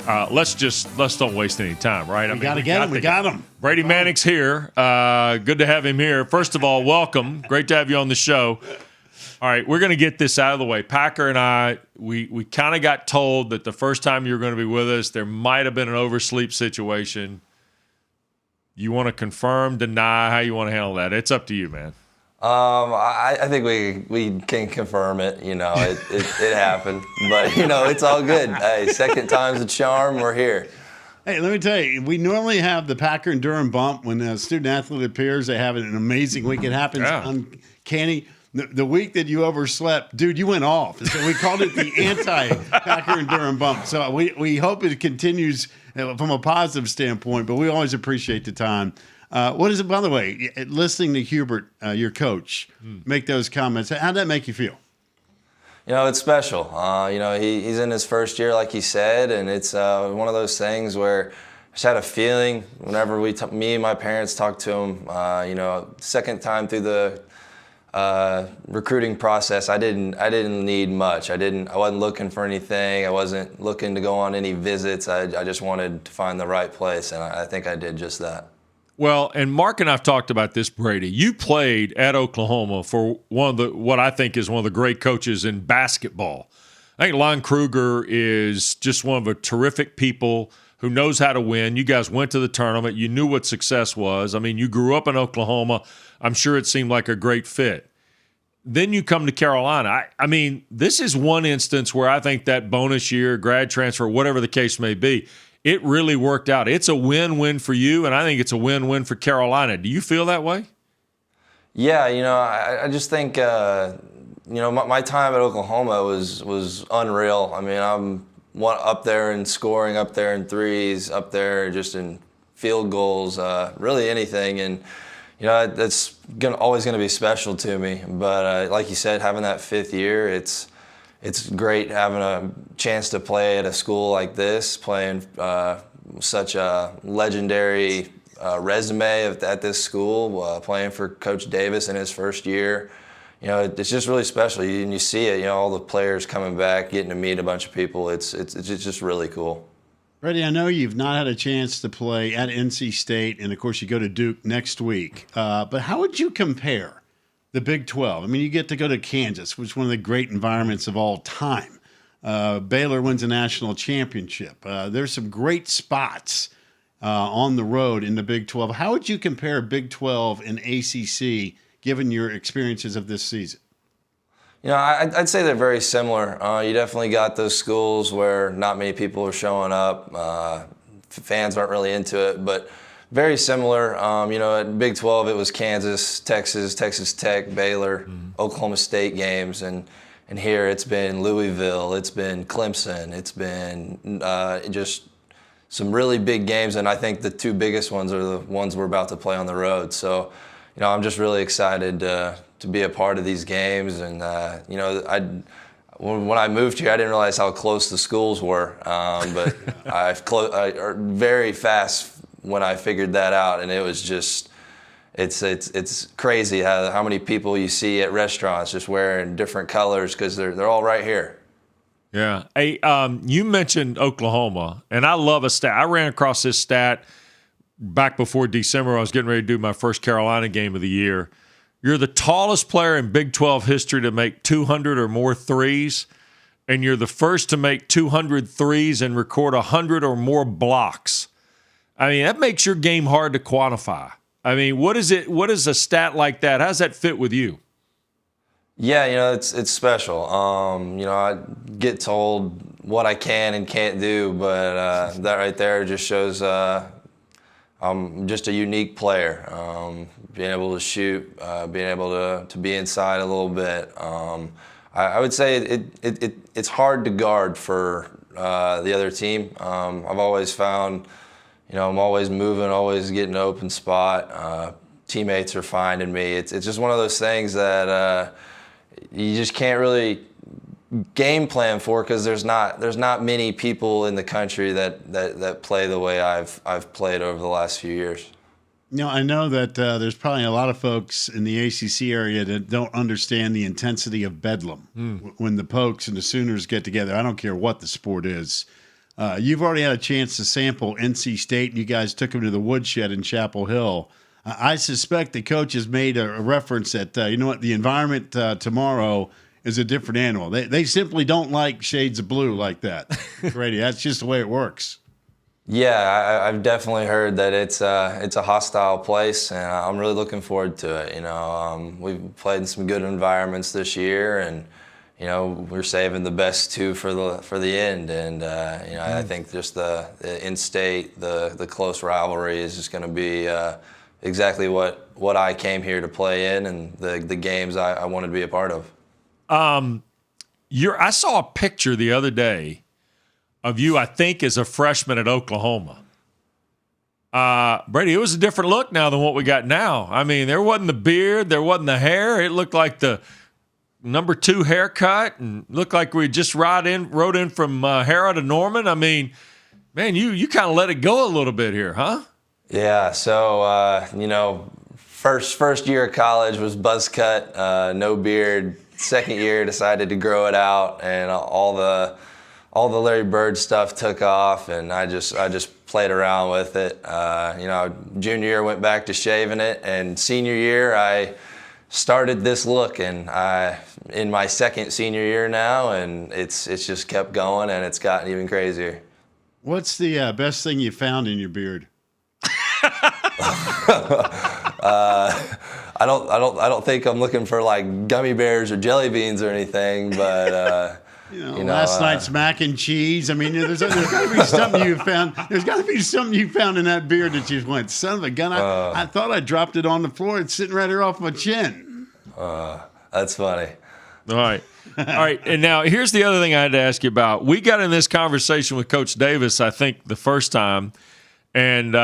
Let's don't waste any time, right? We got him. Brady Manek's here. Good to have him here. First of all, welcome. Great to have you on the show. All right, we're going to get this out of the way. Packer and I, we kind of got told that the first time you were going to be with us, there might have been an oversleep situation. You want to confirm, deny, how you want to handle that? It's up to you, man. I think we can confirm it. It happened, but it's all good. Hey, second time's a charm. We're here. Hey, let me tell you, we normally have the Packer and Durham bump when a student athlete appears. They have an amazing week. It happens uncanny. The week that you overslept, dude, you went off. So we called it the anti-Packer and Durham bump. So we hope it continues from a positive standpoint, but we always appreciate the time. What is it, by the way, listening to Hubert, your coach, make those comments, how'd that make you feel? It's special. He's in his first year, like he said, and it's one of those things where I just had a feeling whenever me and my parents talked to him, second time through the recruiting process, I didn't need much. I wasn't looking for anything. I wasn't looking to go on any visits. I just wanted to find the right place, and I think I did just that. Well, and Mark and I've talked about this, Brady. You played at Oklahoma for what I think is one of the great coaches in basketball. I think Lon Kruger is just one of the terrific people who knows how to win. You guys went to the tournament. You knew what success was. I mean, you grew up in Oklahoma. I'm sure it seemed like a great fit. Then you come to Carolina. I mean, this is one instance where I think that bonus year, grad transfer, whatever the case may be, it really worked out. It's a win-win for you, and I think it's a win-win for Carolina. Do you feel that way? Yeah, I just think, my time at Oklahoma was unreal. I mean, I'm up there in scoring, up there in threes, up there just in field goals, really anything. And, that's always going to be special to me. But like you said, having that fifth year, it's great having a chance to play at a school like this, playing such a legendary resume at this school, playing for Coach Davis in his first year. It's just really special. And you see it, all the players coming back, getting to meet a bunch of people. It's just really cool. Brady, I know you've not had a chance to play at NC State, and of course you go to Duke next week. But how would you compare the Big 12? I mean, you get to go to Kansas, which is one of the great environments of all time. Baylor wins a national championship. There's some great spots on the road in the Big 12. How would you compare Big 12 and ACC, given your experiences of this season? I'd say they're very similar. You definitely got those schools where not many people are showing up. Fans aren't really into it, but very similar. At Big 12, it was Kansas, Texas, Texas Tech, Baylor, Oklahoma State games. And here it's been Louisville, it's been Clemson, it's been just some really big games. And I think the two biggest ones are the ones we're about to play on the road. So, I'm just really excited to be a part of these games. And, when I moved here, I didn't realize how close the schools were. But I very fast when I figured that out, and it was just, it's crazy how many people you see at restaurants just wearing different colors because they're all right here. Yeah. Hey, you mentioned Oklahoma, and I love a stat. I ran across this stat back before December. I was getting ready to do my first Carolina game of the year. You're the tallest player in Big 12 history to make 200 or more threes, and you're the first to make 200 threes and record 100 or more blocks. I mean, that makes your game hard to quantify. I mean, what is a stat like that? How does that fit with you? Yeah, it's special. I get told what I can and can't do, but that right there just shows I'm just a unique player. Being able to shoot, being able to be inside a little bit. I would say it's hard to guard for the other team. I've always found, I'm always moving, always getting an open spot. Teammates are finding me. It's just one of those things that you just can't really game plan for because there's not many people in the country that play the way I've played over the last few years. I know that there's probably a lot of folks in the ACC area that don't understand the intensity of bedlam when the Pokes and the Sooners get together. I don't care what the sport is. You've already had a chance to sample NC State, and you guys took them to the woodshed in Chapel Hill. I suspect the coach has made a reference that, you know what, the environment tomorrow is a different animal. They simply don't like shades of blue like that, Brady. That's just the way it works. Yeah, I've definitely heard that it's a hostile place, and I'm really looking forward to it. We've played in some good environments this year, and we're saving the best two for the end. And I think just the in-state, the close rivalry is just going to be exactly what I came here to play in, and the games I wanted to be a part of. I saw a picture the other day of you, I think, as a freshman at Oklahoma. Brady, it was a different look now than what we got now. I mean, there wasn't the beard, there wasn't the hair. It looked like the number 2 haircut, and looked like we just rode in from Hera to Norman. I mean, man, you kind of let it go a little bit here, huh? Yeah. So first year of college was buzz cut, no beard. Second year decided to grow it out, and all the Larry Bird stuff took off, and I just played around with it. Junior year went back to shaving it, and senior year I started this look, and in my second senior year now, and it's just kept going, and it's gotten even crazier. What's the best thing you found in your beard? I don't think I'm looking for like gummy bears or jelly beans or anything, but last night's mac and cheese. I mean, there's got to be something you found. There's got to be something you found in that beard that you went, son of a gun. I thought I dropped it on the floor. It's sitting right here off my chin. That's funny. All right. And now here's the other thing I had to ask you about. We got in this conversation with Coach Davis, I think, the first time. And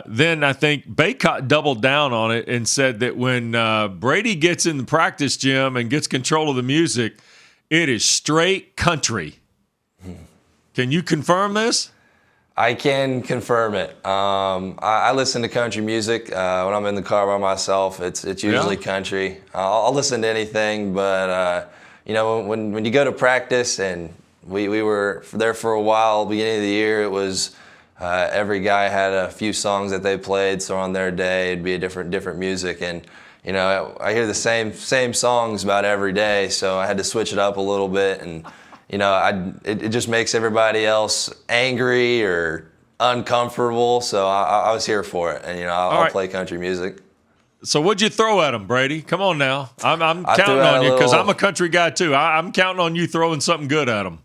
then I think Baycott doubled down on it and said that when Brady gets in the practice gym and gets control of the music, it is straight country. Can you confirm this? I can confirm it. I listen to country music when I'm in the car by myself. It's usually country. I'll listen to anything, but when you go to practice, and we were there for a while, beginning of the year, it was every guy had a few songs that they played. So on their day, it'd be a different music, and I hear the same songs about every day. So I had to switch it up a little bit, and it just makes everybody else angry or uncomfortable. So I was here for it, and I'll play country music. So what'd you throw at them, Brady? Come on now. I'm counting on you because I'm a country guy too. I'm counting on you throwing something good at them.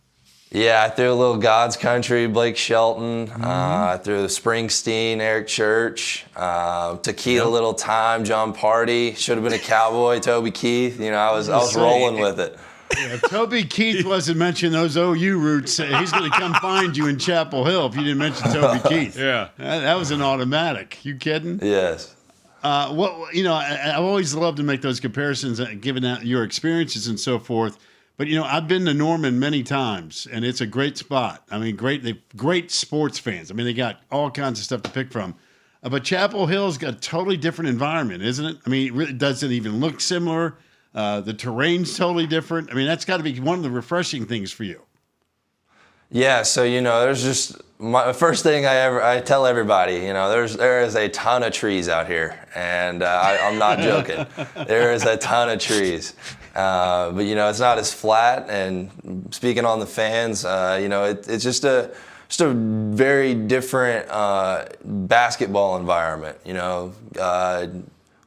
Yeah, I threw a little God's Country, Blake Shelton. I threw Springsteen, Eric Church, Tequila Little Time, John Party. Should have been a cowboy, Toby Keith. I was rolling with it. Yeah, if Toby Keith wasn't mentioning those OU roots, he's going to come find you in Chapel Hill if you didn't mention Toby Keith. Yeah. That was an automatic. You kidding? Yes. I've always loved to make those comparisons, given out your experiences and so forth. But, I've been to Norman many times, and it's a great spot. I mean, great sports fans. I mean, they got all kinds of stuff to pick from. But Chapel Hill's got a totally different environment, isn't it? I mean, it really doesn't even look similar. The terrain's totally different. I mean, that's got to be one of the refreshing things for you. Yeah, so there's just my first thing I tell everybody, there is a ton of trees out here, and I'm not joking. There is a ton of trees, but it's not as flat. And speaking on the fans, it's just a very different basketball environment. I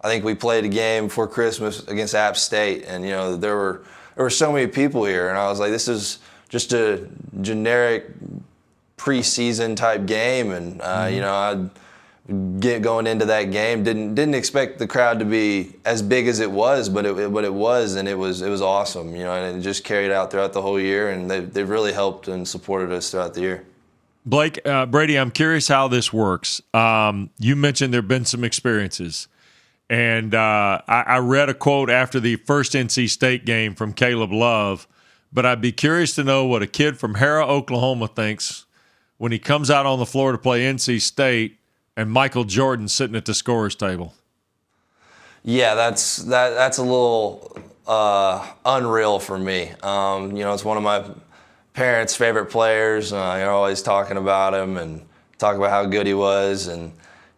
think we played a game before Christmas against App State, and there were so many people here, and I was like, this is just a generic preseason type game, and I'd going into that game didn't expect the crowd to be as big as it was, but it was, and it was awesome, and it just carried out throughout the whole year, and they've really helped and supported us throughout the year. Blake, Brady, I'm curious how this works. You mentioned there've been some experiences. And I read a quote after the first NC State game from Caleb Love, but I'd be curious to know what a kid from Hera, Oklahoma thinks when he comes out on the floor to play NC State and Michael Jordan sitting at the scorer's table. Yeah, that's a little unreal for me. It's one of my parents' favorite players. You're always talking about him and talking about how good he was. And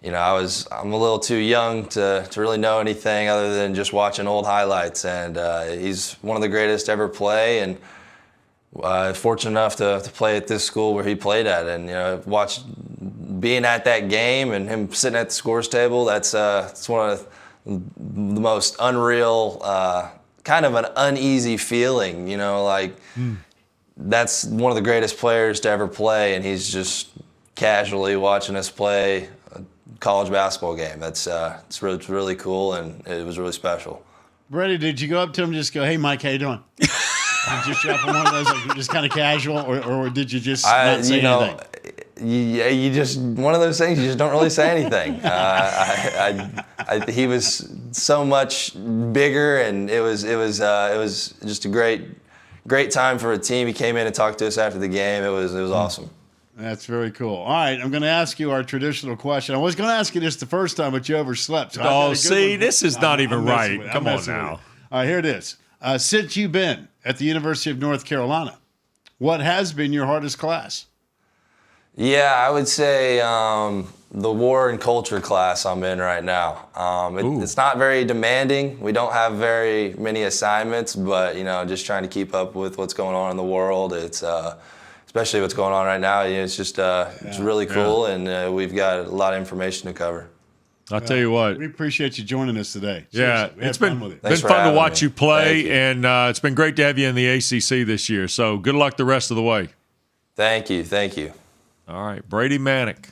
I'm a little too young to really know anything other than just watching old highlights. And he's one of the greatest to ever play. And fortunate enough to play at this school where he played at, and being at that game and him sitting at the scores table. It's one of the most unreal, kind of an uneasy feeling. That's one of the greatest players to ever play, and he's just casually watching us play a college basketball game. It's really cool, and it was really special. Brady, did you go up to him and just go, "Hey, Mike, how you doing"? Did you drop him one of those, like just kind of casual, or did you just not say anything? You just one of those things. You just don't really say anything. He was so much bigger, and it was just a great time for a team. He came in and talked to us after the game. It was awesome. That's very cool. All right, I'm going to ask you our traditional question. I was going to ask you this the first time, but you overslept. So this is not even right. Come on now. All right, here it is. Since you've been at the University of North Carolina, what has been your hardest class? Yeah, I would say the war and culture class I'm in right now. It's not very demanding. We don't have very many assignments, but just trying to keep up with what's going on in the world. It's especially what's going on right now. It's just it's really cool, and we've got a lot of information to cover. I'll tell you what. We appreciate you joining us today. Yeah, it's been fun to watch you play, and it's been great to have you in the ACC this year. So good luck the rest of the way. Thank you. All right, Brady Manek.